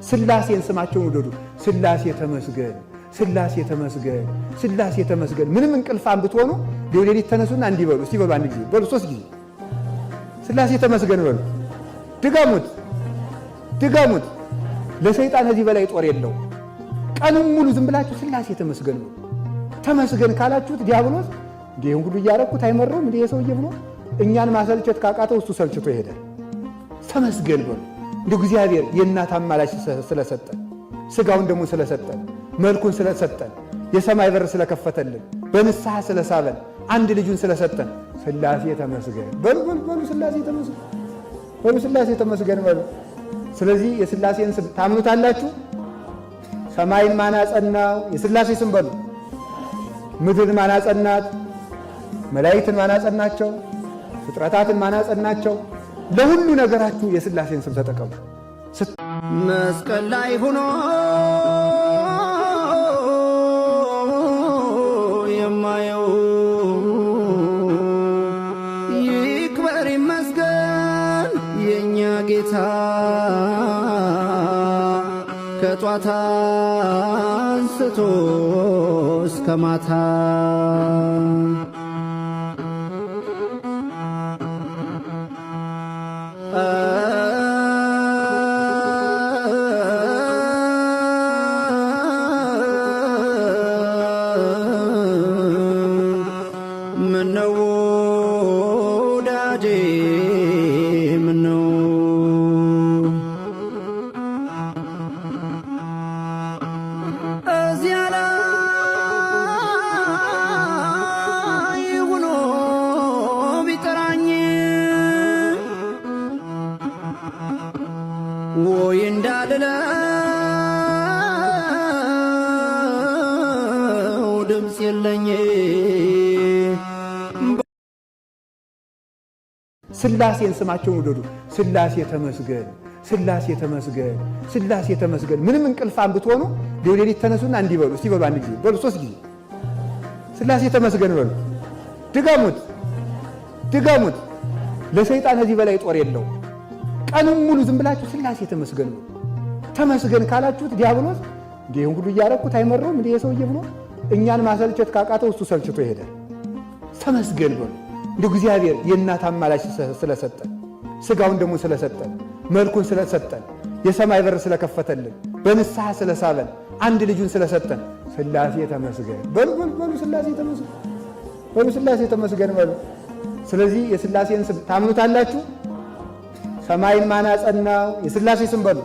ስላሴን ስማቸውን ውደዱ። ስላሴ ተመስገን፣ ስላሴ ተመስገን፣ ስላሴ ተመስገን። ምንም እንቅልፋም ብትሆኑ ሌሊት ተነሱና እንዲህ በሉ። እስቲ በሉ አንድ ጊዜ በሉ፣ 3 ጊዜ ስላሴ ተመስገን በሉ። ድገሙት፣ ድገሙት። ለሰይጣን ከዚህ በላይ ጦር የለው። ቀኑን ሙሉ ዝም ብላችሁ ስላሴ ተመስገን በሉ። ተመስገን ካላችሁት ዲያብሎስ እንዲህ ሁሉ እያረኩት አይመረውም እንዲህ የሰውዬ ብሎ እኛን ማሰልቸት ካቃተው እሱ ሰልችቶ ይሄዳል። ተመስገን በሉ። እንደ እግዚአብሔር የእናት አማላጅ ስለሰጠን፣ ስጋውን ደግሞ ስለሰጠን፣ መልኩን ስለሰጠን፣ የሰማይ በር ስለከፈተልን፣ በንስሐ ስለሳበን፣ አንድ ልጁን ስለሰጠን ስላሴ ተመስገን በሉ በሉ። ስላሴ ተመስገን በሉ። ስላሴ ተመስገን በሉ። ስለዚህ የስላሴን ስም ታምኑታላችሁ? ሰማይን ማን አጸናው? የስላሴ ስም በሉ። ምድርን ማን አጸናት? መላእክትን ማን አጸናቸው? ፍጥረታትን ማን አጸናቸው? ለሁሉ ነገራችሁ የስላሴን ስም ተጠቀሙ። መስቀል ላይ ሆኖ የማየው ይክበር ይመስገን የእኛ ጌታ ከጧት አንስቶ እስከ ማታ ምነው ወዳጄ ምነው እዚያ ላይ ሆኖ ቢጠራኝ ወይ እንዳልለው ድምፅ የለኝ። ስላሴን ስማቸውን ውደዱ። ስላሴ ተመስገን፣ ስላሴ ተመስገን፣ ስላሴ ተመስገን። ምንም እንቅልፋም ብትሆኑ ሌሊት ተነሱና እንዲህ በሉ። እስቲ በሉ አንድ ጊዜ በሉ፣ 3 ጊዜ ስላሴ ተመስገን በሉ። ድገሙት፣ ድገሙት። ለሰይጣን ከዚህ በላይ ጦር የለው። ቀኑን ሙሉ ዝም ብላችሁ ስላሴ ተመስገን በሉ። ተመስገን ካላችሁት ዲያብሎስ እንዲህ ሁሉ እያረኩት አይመረውም እንዲህ የሰውዬ ብሎ እኛን ማሰልቸት ካቃተው እሱ ሰልችቶ ይሄዳል። ተመስገን በሉ። እንደ እግዚአብሔር የእናት አማላጅ ስለሰጠን፣ ስጋውን ደግሞ ስለሰጠን፣ መልኩን ስለሰጠን፣ የሰማይ በር ስለከፈተልን፣ በንስሐ ስለሳበን፣ አንድ ልጁን ስለሰጠን ስላሴ ተመስገን በሉ በሉ። ስላሴ ተመስገን በሉ። ስላሴ ተመስገን በሉ። ስለዚህ የስላሴን ስም ታምኑታላችሁ? ሰማይን ማን አጸናው? የስላሴ ስም በሉ።